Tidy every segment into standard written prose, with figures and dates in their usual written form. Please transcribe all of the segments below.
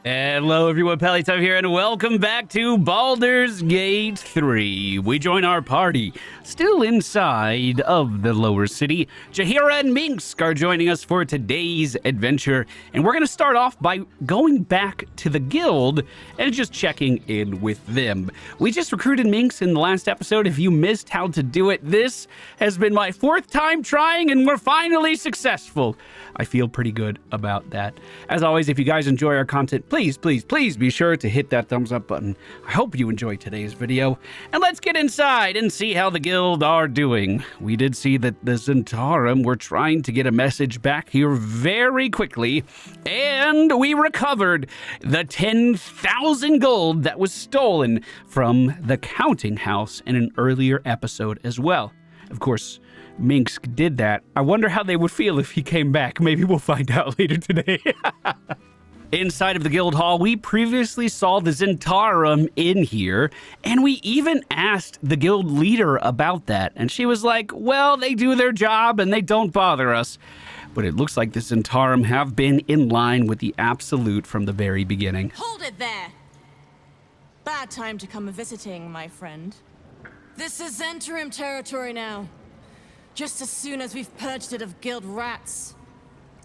Hello everyone, Pallytime here, and welcome back to Baldur's Gate 3. We join our party, still inside of the lower city. Jaheira and Minsk are joining us for today's adventure, and we're going to start off by going back to the guild and just checking in with them. We just recruited Minsk in the last episode. If you missed how to do it, this has been my 4th time trying, and we're finally successful. I feel pretty good about that. As always, if you guys enjoy our content, please be sure to hit that thumbs up button. I hope you enjoyed today's video. And let's get inside and see how the guild are doing. We did see that the Zhentarim were trying to get a message back here very quickly, and we recovered the 10,000 gold that was stolen from the counting house in an earlier episode as well. Of course, Minsk did that. I wonder how they would feel if he came back. Maybe we'll find out later today. Inside of the guild hall, we previously saw the Zhentarim in here, and we even asked the guild leader about that, and she was like, well, they do their job and they don't bother us. But it looks like the Zhentarim have been in line with the Absolute from the very beginning. Hold it there! Bad time to come visiting, my friend. This is Zhentarim territory now. Just as soon as we've purged it of guild rats.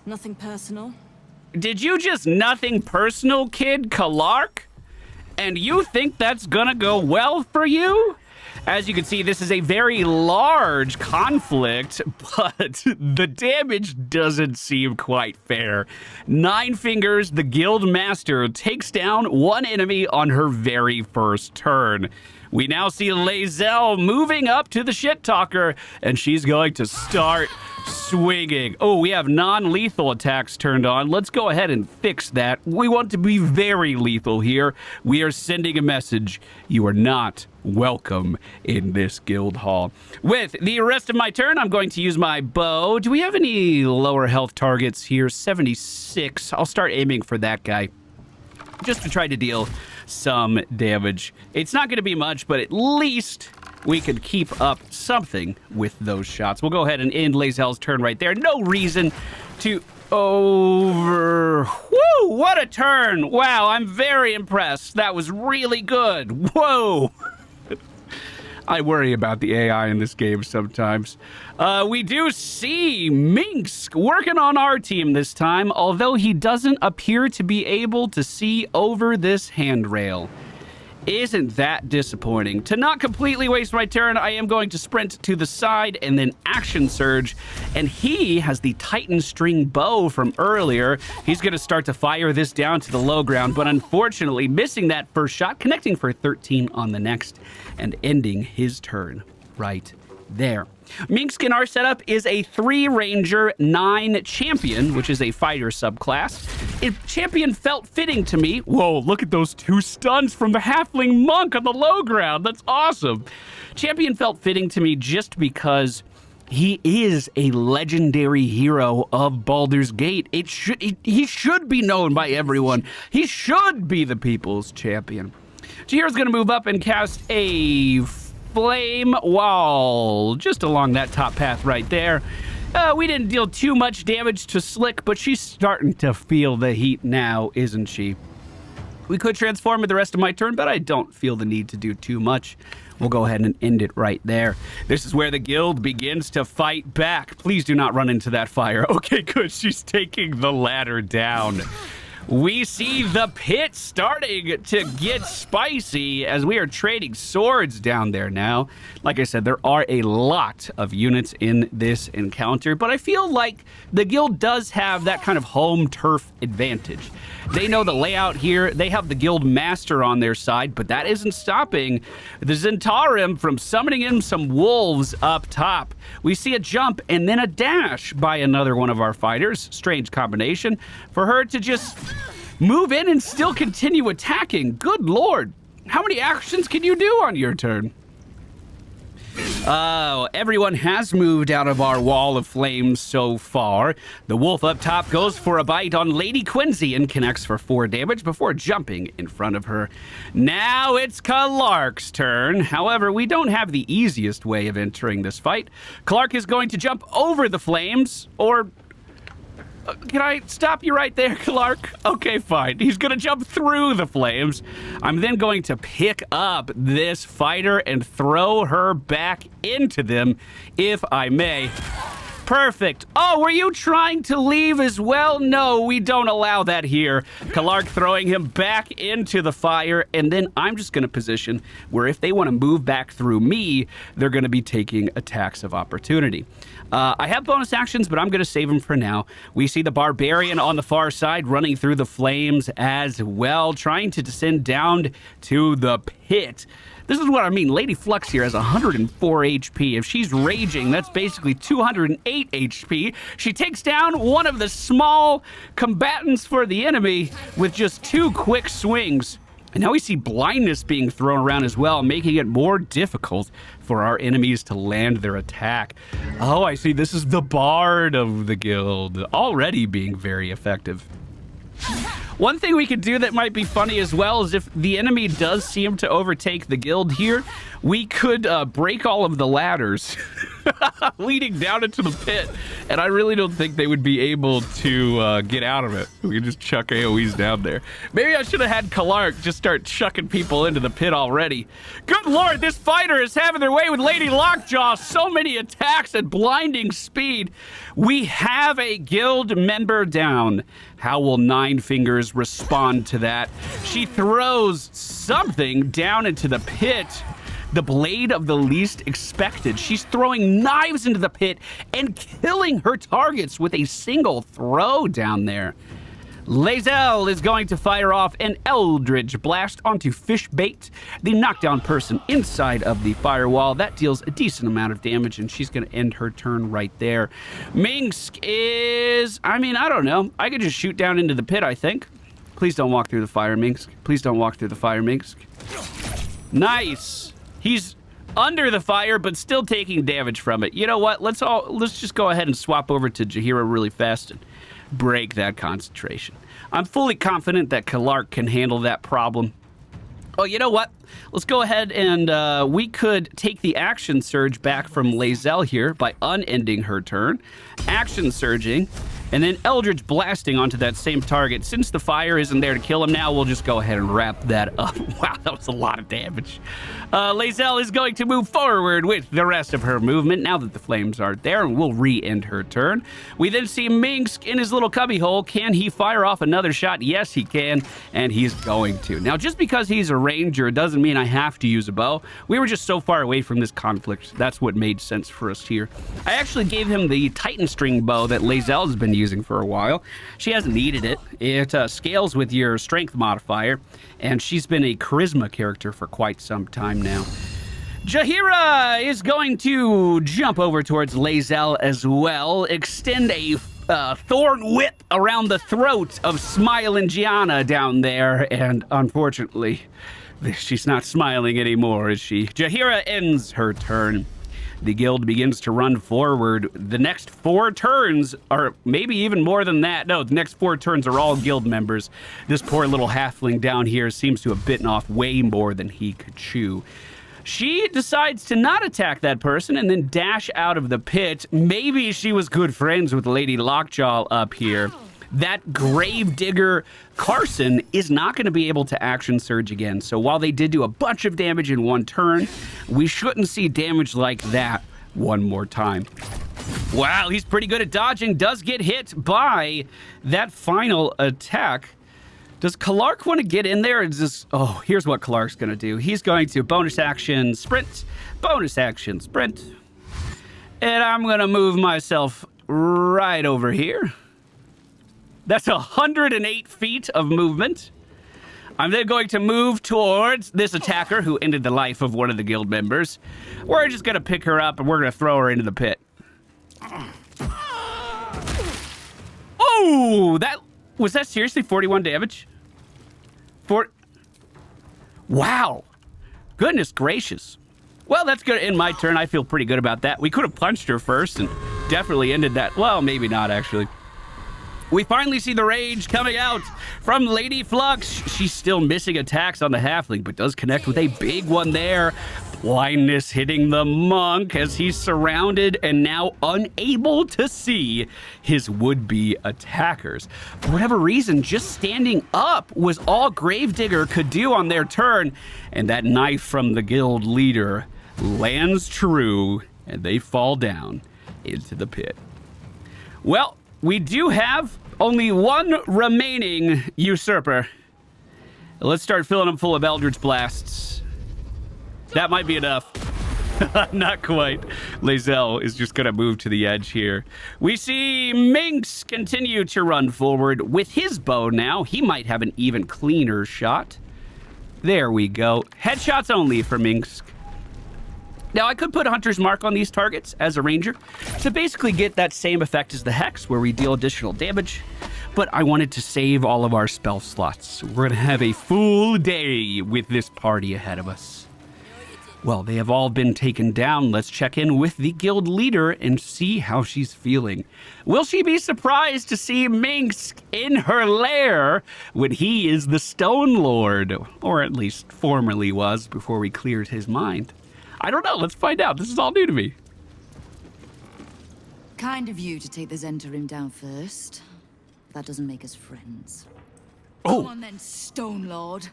Nothing personal. Did you just nothing personal, kid Clark? And you think that's gonna go well for you? As you can see, this is a very large conflict, but the damage doesn't seem quite fair. Nine Fingers, the guild master, takes down one enemy on her very first turn. We now see Lae'zel moving up to the shit talker, and she's going to start swinging. Oh, we have non-lethal attacks turned on. Let's go ahead and fix that. We want to be very lethal here. We are sending a message. You are not welcome in this guild hall. With the rest of my turn, I'm going to use my bow. Do we have any lower health targets here? 76. I'll start aiming for that guy, just to try to deal some damage. It's not going to be much, but at least we could keep up something with those shots. We'll go ahead and end Lae'zel's turn right there. No reason to over... Woo! What a turn! Wow, I'm very impressed. That was really good. Whoa! I worry about the AI in this game sometimes. We do see Minsk working on our team this time, although he doesn't appear to be able to see over this handrail. Isn't that disappointing? To not completely waste my turn, I am going to sprint to the side and then action surge. And he has the Titan string bow from earlier. He's going to start to fire this down to the low ground, but unfortunately missing that first shot, connecting for 13 on the next and ending his turn right there. Minsk in our setup is a 3 Ranger, 9 Champion, which is a fighter subclass. Champion felt fitting to me. Whoa, look at those 2 stuns from the Halfling Monk on the low ground. That's awesome. Champion felt fitting to me just because he is a legendary hero of Baldur's Gate. He should be known by everyone. He should be the people's champion. Jaheira's going to move up and cast a flame wall just along that top path right there. We didn't deal too much damage to Slick, but she's starting to feel the heat now, isn't she? We could transform with the rest of my turn, but I don't feel the need to do too much. We'll go ahead and end it right there. This is where the guild begins to fight back. Please do not run into that fire. Okay, good. She's taking the ladder down. We see the pit starting to get spicy as we are trading swords down there now. Like I said, there are a lot of units in this encounter, but I feel like the guild does have that kind of home turf advantage. They know the layout here. They have the guild master on their side, but that isn't stopping the Zhentarim from summoning in some wolves up top. We see a jump and then a dash by another one of our fighters. Strange combination for her to just move in and still continue attacking. Good lord. How many actions can you do on your turn? Oh, everyone has moved out of our wall of flames so far. The wolf up top goes for a bite on Lady Quincy and connects for 4 damage before jumping in front of her. Now it's Clark's turn. However, we don't have the easiest way of entering this fight. Clark is going to jump over the flames, or Can I stop you right there, Clark? Okay, fine. He's going to jump through the flames. I'm then going to pick up this fighter and throw her back into them, if I may. Perfect. Oh, were you trying to leave as well? No, we don't allow that here. Clark throwing him back into the fire, and then I'm just going to position where if they want to move back through me, they're going to be taking attacks of opportunity. I have bonus actions, but I'm going to save them for now. We see the Barbarian on the far side running through the flames as well, trying to descend down to the pit. This is what I mean. Lady Flux here has 104 HP. If she's raging, that's basically 208 HP. She takes down one of the small combatants for the enemy with just 2 quick swings. And now we see blindness being thrown around as well, making it more difficult for our enemies to land their attack. Oh, I see. This is the Bard of the guild, already being very effective. One thing we could do that might be funny as well is if the enemy does seem to overtake the guild here, we could break all of the ladders leading down into the pit. And I really don't think they would be able to get out of it. We could just chuck AoEs down there. Maybe I should have had Clark just start chucking people into the pit already. Good lord, this fighter is having their way with Lady Lockjaw. So many attacks at blinding speed. We have a guild member down. How will Nine Fingers respond to that? She throws something down into the pit. The blade of the least expected. She's throwing knives into the pit and killing her targets with a single throw down there. Lae'zel is going to fire off an Eldritch Blast onto Fishbait, the knockdown person inside of the firewall. That deals a decent amount of damage, and she's going to end her turn right there. Minsk is... I don't know. I could just shoot down into the pit, I think. Please don't walk through the fire, Minsk. Please don't walk through the fire, Minsk. Nice. He's under the fire, but still taking damage from it. You know what? Let's just go ahead and swap over to Jaheira really fast and break that concentration. I'm fully confident that Clark can handle that problem. Oh, you know what? Let's go ahead and we could take the action surge back from Lae'zel here by unending her turn, action surging, and then Eldritch blasting onto that same target. Since the fire isn't there to kill him now, we'll just go ahead and wrap that up. Wow, that was a lot of damage. Lae'zel is going to move forward with the rest of her movement now that the flames aren't there, and we'll re-end her turn. We then see Minsk in his little cubbyhole. Can he fire off another shot? Yes, he can, and he's going to. Now, just because he's a ranger doesn't mean I have to use a bow. We were just so far away from this conflict. That's what made sense for us here. I actually gave him the Titan string bow that Lae'zel has been using for a while. She hasn't needed it. It scales with your strength modifier, and she's been a charisma character for quite some time now. Jaheira is going to jump over towards Lae'zel as well, extend a thorn whip around the throat of smiling Gianna down there, and unfortunately, she's not smiling anymore, is she? Jaheira ends her turn. The guild begins to run forward. The next 4 turns, or maybe even more than that. No, the next 4 turns are all guild members. This poor little halfling down here seems to have bitten off way more than he could chew. She decides to not attack that person and then dash out of the pit. Maybe she was good friends with Lady Lockjaw up here. That Gravedigger Carson is not going to be able to action surge again. So while they did do a bunch of damage in one turn, we shouldn't see damage like that one more time. Wow, he's pretty good at dodging. Does get hit by that final attack. Does Clark want to get in there? Is this... Oh, here's what Clark's going to do. He's going to bonus action sprint, bonus action sprint. And I'm going to move myself right over here. That's 108 feet of movement. I'm then going to move towards this attacker who ended the life of one of the guild members. We're just going to pick her up and we're going to throw her into the pit. Oh, was that seriously 41 damage? Wow. Goodness gracious. Well, that's going to end my turn. I feel pretty good about that. We could have punched her first and definitely ended that. Well, maybe not, actually. We finally see the rage coming out from Lady Flux. She's still missing attacks on the halfling, but does connect with a big one there. Blindness hitting the monk as he's surrounded and now unable to see his would-be attackers. For whatever reason, just standing up was all Gravedigger could do on their turn, and that knife from the guild leader lands true, and they fall down into the pit. Well, we do have only one remaining usurper. Let's start filling them full of Eldritch Blasts. That might be enough. Not quite. Lae'zel is just going to move to the edge here. We see Minx continue to run forward with his bow now. He might have an even cleaner shot. There we go. Headshots only for Minx. Now, I could put Hunter's Mark on these targets as a ranger to basically get that same effect as the Hex, where we deal additional damage. But I wanted to save all of our spell slots. We're going to have a full day with this party ahead of us. Well, they have all been taken down. Let's check in with the guild leader and see how she's feeling. Will she be surprised to see Minx in her lair when he is the Stone Lord? Or at least formerly was before we cleared his mind. I don't know. Let's find out. This is all new to me. Kind of you to take the Zhentarim down first. That doesn't make us friends. Oh. Go on then, Stone Lord.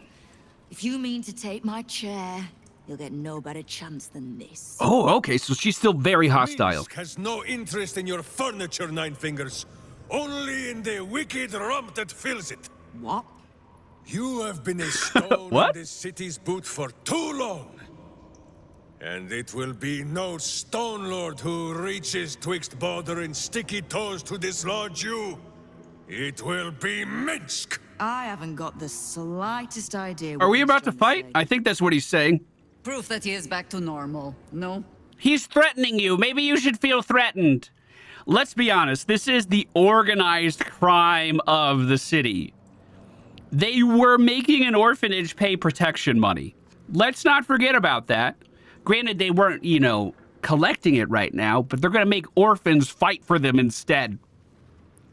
If you mean to take my chair, you'll get no better chance than this. Oh, okay. So she's still very hostile. Minsk has no interest in your furniture, Nine Fingers. Only in the wicked rump that fills it. What? You have been a stone What? in this city's boot for too long. And it will be no Stone Lord who reaches twixt Baldur and sticky toes to dislodge you. It will be Minsk. I haven't got the slightest idea. Are we about to fight? I think that's what he's saying. Proof that he is back to normal, no? He's threatening you. Maybe you should feel threatened. Let's be honest. This is the organized crime of the city. They were making an orphanage pay protection money. Let's not forget about that. Granted, they weren't, collecting it right now, but they're going to make orphans fight for them instead.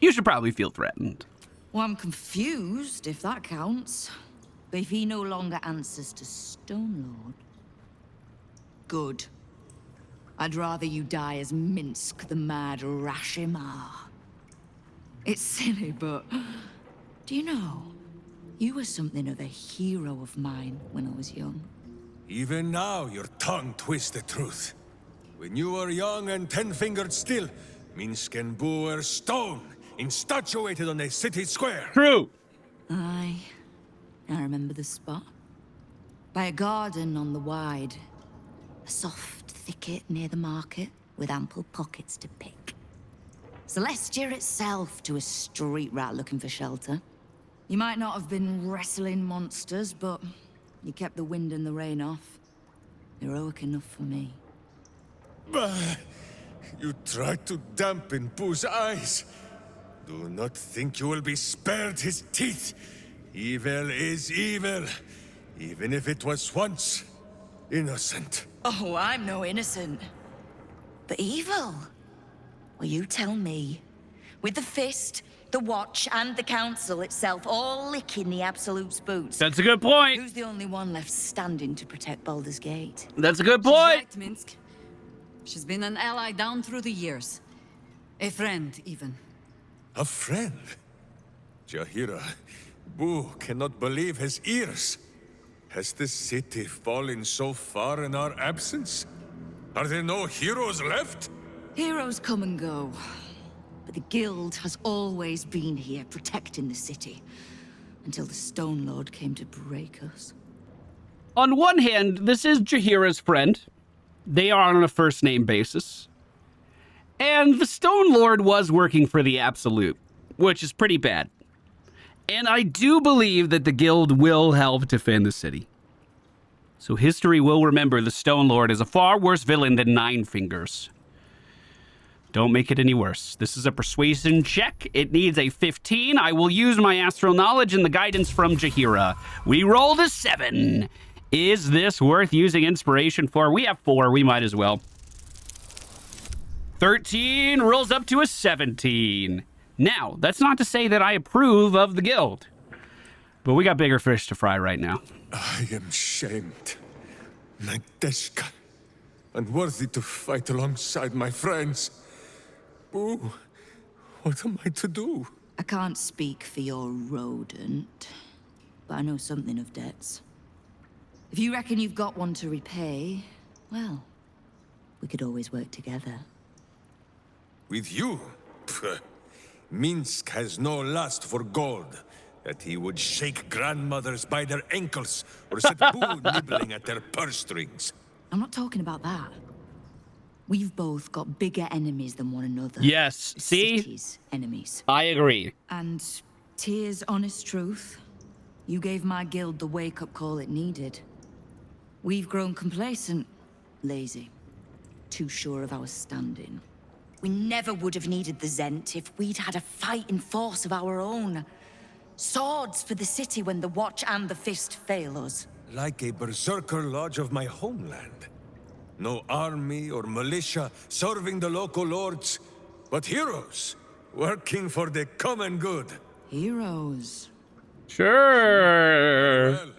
You should probably feel threatened. Well, I'm confused, if that counts. But if he no longer answers to Stone Lord... Good. I'd rather you die as Minsk, the mad Rashimar. It's silly, but... Do you know? You were something of a hero of mine when I was young. Even now, your tongue twists the truth. When you were young and ten-fingered still, Minsk and Boo were stone, instatuated on a city square. True. I remember the spot. By a garden on the Wide. A soft thicket near the market, with ample pockets to pick. Celestia itself to a street rat looking for shelter. You might not have been wrestling monsters, but you kept the wind and the rain off. Heroic enough for me. Bah! You tried to dampen Boo's eyes. Do not think you will be spared his teeth. Evil is evil, even if it was once innocent. Oh, I'm no innocent. But evil? Well, you tell me. With the fist, the watch, and the council itself all licking the Absolute's boots. That's a good point. Who's the only one left standing to protect Baldur's Gate? That's a good She's point. right, Minsk. She's been an ally down through the years. A friend, even. A friend? Jaheira, Boo cannot believe his ears. Has the city fallen so far in our absence? Are there no heroes left? Heroes come and go. But the Guild has always been here, protecting the city. Until the Stone Lord came to break us. On one hand, this is Jaheira's friend. They are on a first-name basis. And the Stone Lord was working for the Absolute, which is pretty bad. And I do believe that the Guild will help defend the city. So history will remember the Stone Lord as a far worse villain than Nine Fingers. Don't make it any worse. This is a persuasion check. It needs a 15. I will use my astral knowledge and the guidance from Jaheira. We rolled a 7. Is this worth using inspiration for? We have 4. We might as well. 13 rolls up to a 17. Now, that's not to say that I approve of the Guild. But we got bigger fish to fry right now. I am shamed. Nadeshka, unworthy to fight alongside my friends. Boo, what am I to do? I can't speak for your rodent, but I know something of debts. If you reckon you've got one to repay, well, we could always work together. With you? Pfft. Minsk has no lust for gold, that he would shake grandmothers by their ankles or set Boo nibbling at their purse strings. I'm not talking about that. We've both got bigger enemies than one another. Yes, The see? city's enemies. I agree. And Tyr's honest truth, you gave my guild the wake-up call it needed. We've grown complacent, lazy, too sure of our standing. We never would have needed the Zhent if we'd had a fighting force of our own. Swords for the city when the Watch and the Fist fail us. Like a berserker lodge of my homeland. No army or militia serving the local lords, but heroes working for the common good. Heroes. Sure. Well,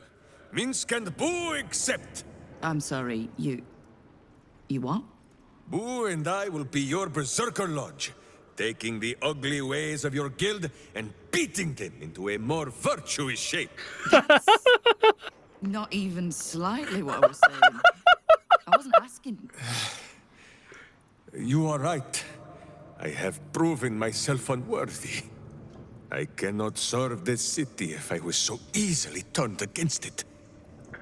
Minsk and Boo accept. I'm sorry, you what? Boo and I will be your berserker lodge, taking the ugly ways of your guild and beating them into a more virtuous shape. Not even slightly what I was saying. I wasn't asking. You are right. I have proven myself unworthy. I cannot serve this city if I was so easily turned against it.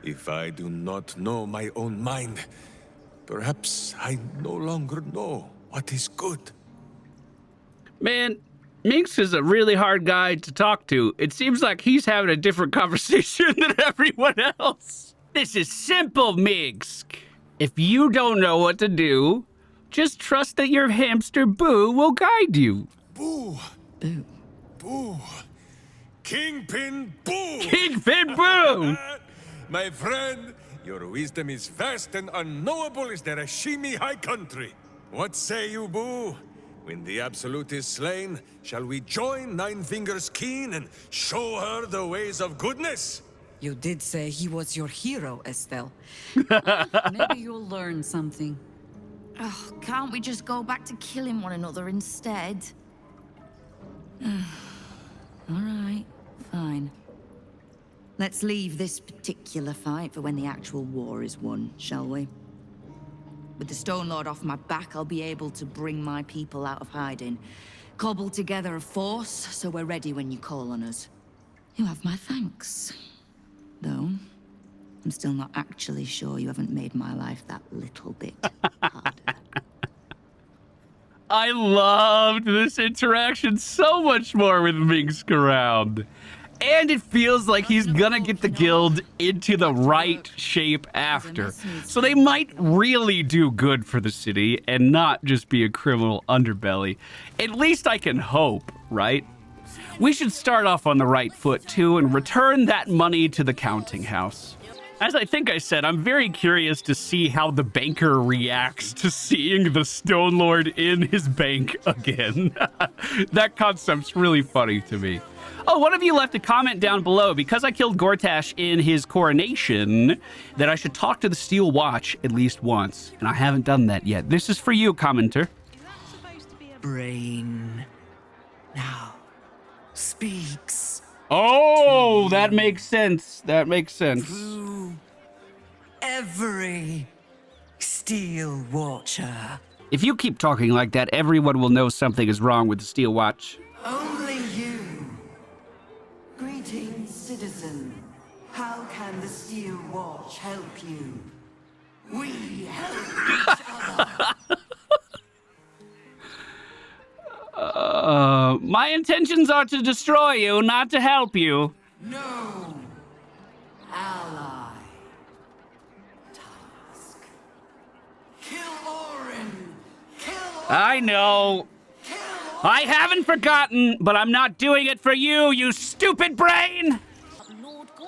If I do not know my own mind, perhaps I no longer know what is good. Man, Minx is a really hard guy to talk to. It seems like he's having a different conversation than everyone else. This is simple, Minx. If you don't know what to do, just trust that your hamster Boo will guide you. Boo! Boo. Boo! Kingpin Boo! Kingpin Boo! My friend, your wisdom is vast and unknowable as the Rashimi High Country. What say you, Boo? When the Absolute is slain, shall we join Nine Fingers Keen and show her the ways of goodness? You did say he was your hero, Estelle. Maybe you'll learn something. Oh, can't we just go back to killing one another instead? All right, fine. Let's leave this particular fight for when the actual war is won, shall we? With the Stone Lord off my back, I'll be able to bring my people out of hiding. Cobble together a force, so we're ready when you call on us. You have my thanks. Though, I'm still not actually sure you haven't made my life that little bit harder. I loved this interaction so much more with Minx around. And it feels like he's gonna get the guild into the right shape after. So they might really do good for the city and not just be a criminal underbelly. At least I can hope, right? We should start off on the right foot too and return that money to the counting house. As I think I said, I'm very curious to see how the banker reacts to seeing the Stone Lord in his bank again. That concept's really funny to me. Oh, one of you left a comment down below, because I killed Gortash in his coronation, that I should talk to the Steel Watch at least once, and I haven't done that yet. This is for you, commenter. Brain now speaks. Oh, that makes sense. That makes sense. Through every Steel Watcher. If you keep talking like that, everyone will know something is wrong with the Steel Watch. Only you. Greetings, citizen. How can the Steel Watch help you? We help each other. My intentions are to destroy you, not to help you. No. Ally. Task. Kill Orin. Kill Orin. I know. I haven't forgotten, but I'm not doing it for you, you stupid brain!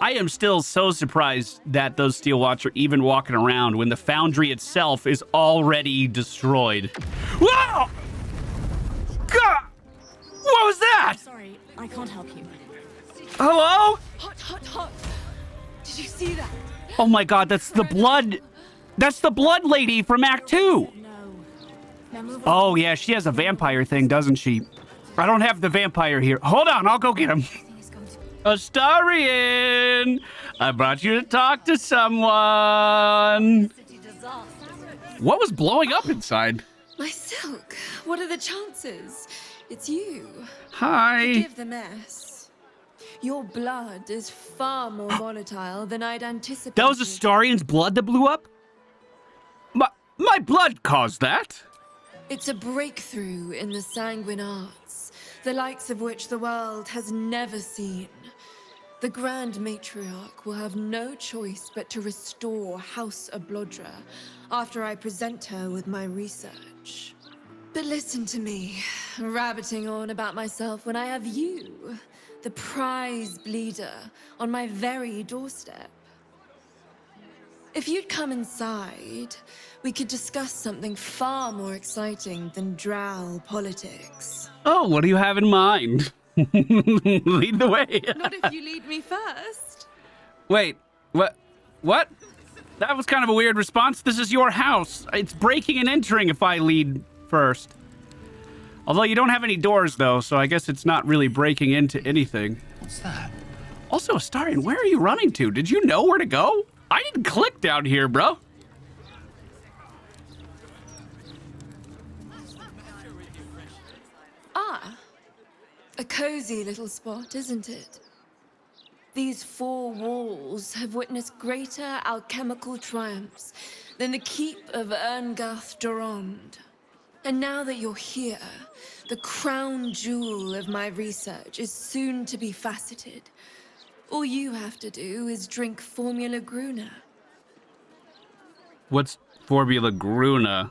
I am still so surprised that those Steel Watch are even walking around when the foundry itself is already destroyed. Whoa! God! What was that? Sorry, I can't help you. Hello? Hot, hot, hot. Did you see that? Oh my god, that's the blood. That's the Blood Lady from Act 2. No. Now move on. Oh, yeah, she has a vampire thing, doesn't she? I don't have the vampire here. Hold on, I'll go get him. Astarion! I brought you to talk to someone. What was blowing up inside? My silk, what are the chances? It's you. Hi. Forgive the mess. Your blood is far more volatile than I'd anticipated. That was Astarion's blood that blew up? My blood caused that? It's a breakthrough in the sanguine arts, the likes of which the world has never seen. The Grand Matriarch will have no choice but to restore House Ablodra after I present her with my research. But listen to me, rabbiting on about myself when I have you, the prize bleeder, on my very doorstep. If you'd come inside, we could discuss something far more exciting than drow politics. Oh, what do you have in mind? Lead the way. Not if you lead me first. Wait, what? What? That was kind of a weird response. This is your house. It's breaking and entering if I lead first. Although you don't have any doors, though, so I guess it's not really breaking into anything. What's that? Also, Astarion, where are you running to? Did you know where to go? I didn't click down here, bro. Ah, a cozy little spot, isn't it? These four walls have witnessed greater alchemical triumphs than the keep of Erngath Durand. And now that you're here, the crown jewel of my research is soon to be faceted. All you have to do is drink Formula Gruna. What's Formula Gruna?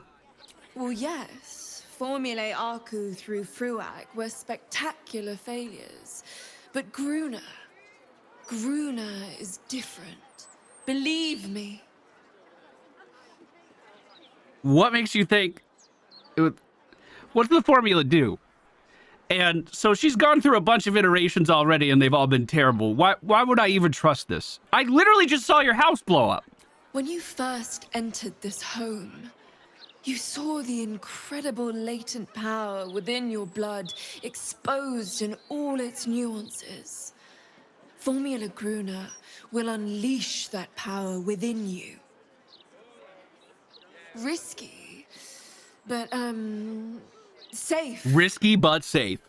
Well, yes. Formulae Arcu through Fruag were spectacular failures. But Gruna is different. Believe me. What makes you think... What does the formula do? And so she's gone through a bunch of iterations already and they've all been terrible. Why would I even trust this? I literally just saw your house blow up. When you first entered this home, you saw the incredible latent power within your blood exposed in all its nuances. Formula Gruna will unleash that power within you. Risky, but, safe. Risky but safe.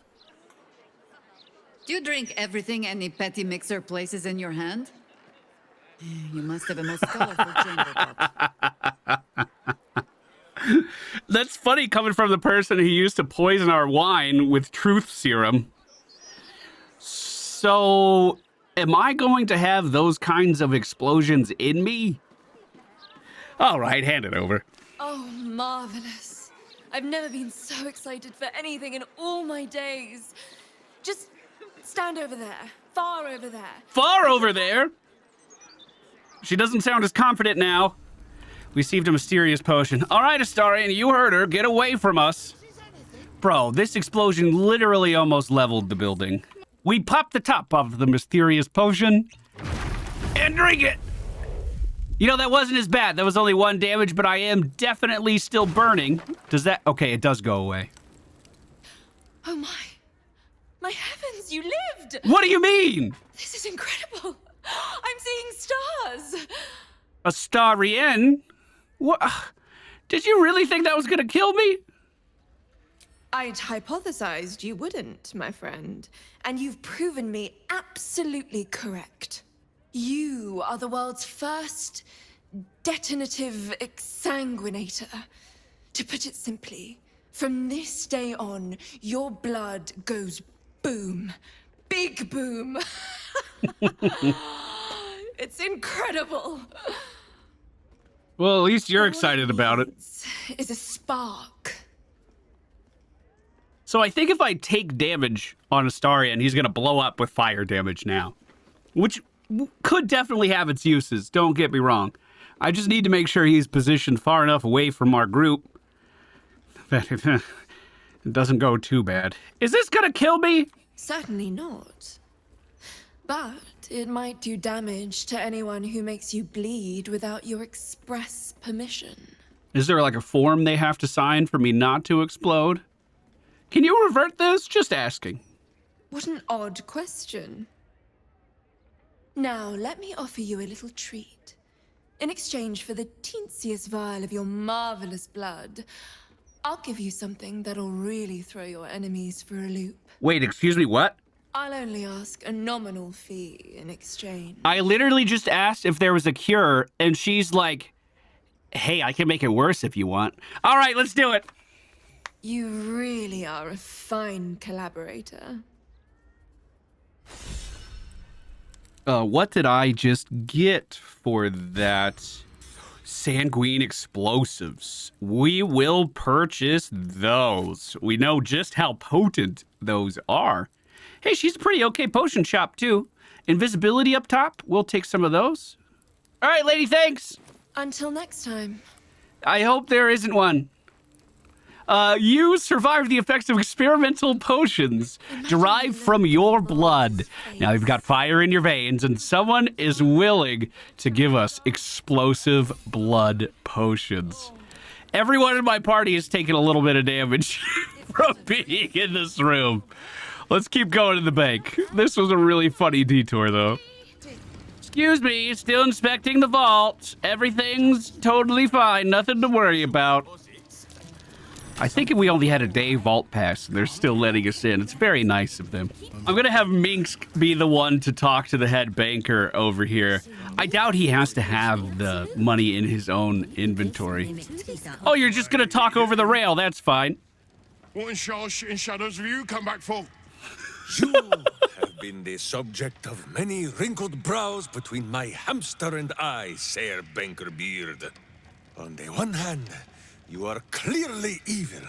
Do you drink everything any petty mixer places in your hand? You must have a most colorful chamber pot. That's funny coming from the person who used to poison our wine with truth serum. So, am I going to have those kinds of explosions in me? All right, hand it over. Oh, marvelous. I've never been so excited for anything in all my days. Just stand over there. Far over there. Far over there? She doesn't sound as confident now. Received a mysterious potion. All right, Astarion, you heard her. Get away from us. Bro, this explosion literally almost leveled the building. We popped the top of the mysterious potion and drink it. You know, that wasn't as bad. That was only 1 damage, but I am definitely still burning. Does that... Okay, it does go away. Oh my. My heavens, you lived! What do you mean? This is incredible. I'm seeing stars. Astarion? What? Did you really think that was gonna kill me? I'd hypothesized you wouldn't, my friend. And you've proven me absolutely correct. You are the world's first detonative exsanguinator. To put it simply, from this day on, your blood goes boom. Big boom. It's incredible. Well, at least you're excited about it. Is a spark. So I think if I take damage on Astarion, he's gonna blow up with fire damage now. Which could definitely have its uses, don't get me wrong. I just need to make sure he's positioned far enough away from our group that it doesn't go too bad. Is this gonna kill me? Certainly not. But it might do damage to anyone who makes you bleed without your express permission. Is there like a form they have to sign for me not to explode? Can you revert this? Just asking. What an odd question. Now, let me offer you a little treat. In exchange for the teensiest vial of your marvelous blood, I'll give you something that'll really throw your enemies for a loop. Wait, excuse me, what? I'll only ask a nominal fee in exchange. I literally just asked if there was a cure, and she's like, hey, I can make it worse if you want. All right, let's do it. You really are a fine collaborator. What did I just get for that? Sanguine explosives. We will purchase those. We know just how potent those are. Hey, she's a pretty okay potion shop, too. Invisibility up top. We'll take some of those. All right, lady, thanks. Until next time. I hope there isn't one. You survived the effects of experimental potions derived from your blood. Now you've got fire in your veins, and someone is willing to give us explosive blood potions. Everyone in my party is taking a little bit of damage from being in this room. Let's keep going to the bank. This was a really funny detour, though. Excuse me, still inspecting the vault. Everything's totally fine, nothing to worry about. I think if we only had a day vault pass, they're still letting us in. It's very nice of them. I'm gonna have Minsk be the one to talk to the head banker over here. I doubt he has to have the money in his own inventory. Oh, you're just gonna talk over the rail, that's fine. What in shadows have you come back for? You have been the subject of many wrinkled brows between my hamster and I, Sir Banker Beard. On the one hand, you are clearly evil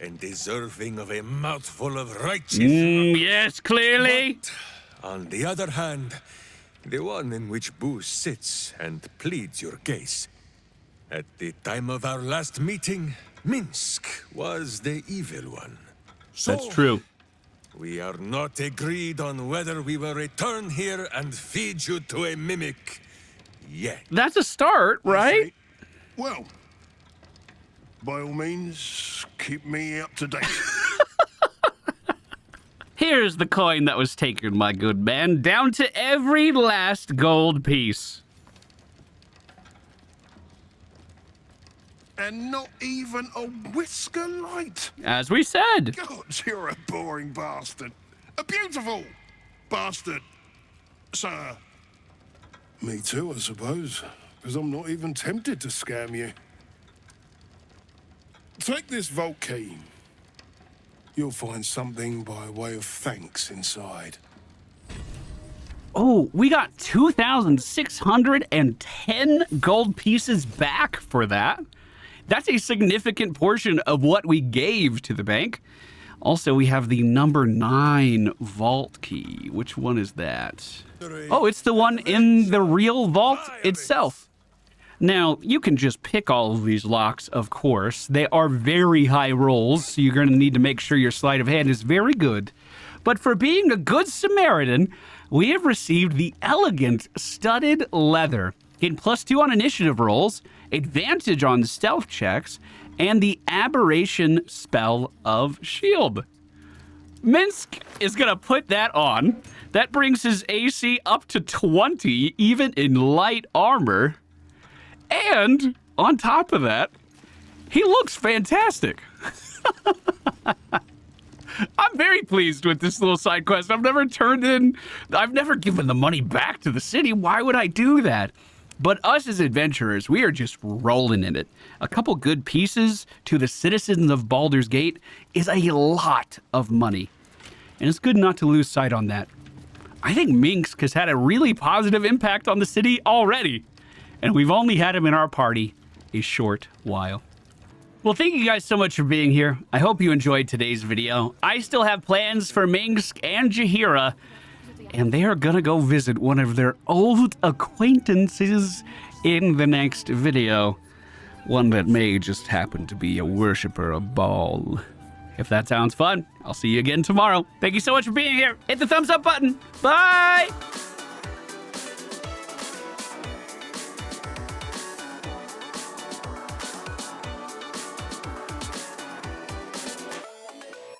and deserving of a mouthful of righteousness. Yes, clearly. But, on the other hand, the one in which Boo sits and pleads your case. At the time of our last meeting, Minsk was the evil one. So, That's true. we are not agreed on whether we will return here and feed you to a mimic yet. That's a start, right? Well, by all means, keep me up to date. Here's the coin that was taken, my good man, down to every last gold piece. And not even a whisker light. As we said. God, you're a boring bastard. A beautiful bastard, sir. Me too, I suppose, because I'm not even tempted to scam you. Take this vault key. You'll find something by way of thanks inside. Oh, we got 2,610 gold pieces back for that. That's a significant portion of what we gave to the bank. Also, we have the number 9 vault key. Which one is that? Oh, it's the one in the real vault itself. Now, you can just pick all of these locks, of course. They are very high rolls, so you're going to need to make sure your sleight of hand is very good. But for being a good Samaritan, we have received the elegant studded leather. Gain +2 on initiative rolls, advantage on stealth checks, and the aberration spell of shield. Minsk is going to put that on. That brings his AC up to 20, even in light armor. And on top of that, he looks fantastic. I'm very pleased with this little side quest. I've never given the money back to the city. Why would I do that? But us as adventurers, we are just rolling in it. A couple good pieces to the citizens of Baldur's Gate is a lot of money. And it's good not to lose sight on that. I think Minsk has had a really positive impact on the city already. And we've only had him in our party a short while. Well, thank you guys so much for being here. I hope you enjoyed today's video. I still have plans for Minsk and Jaheira, and they are gonna go visit one of their old acquaintances in the next video. One that may just happen to be a worshiper of Baal. If that sounds fun, I'll see you again tomorrow. Thank you so much for being here. Hit the thumbs up button. Bye!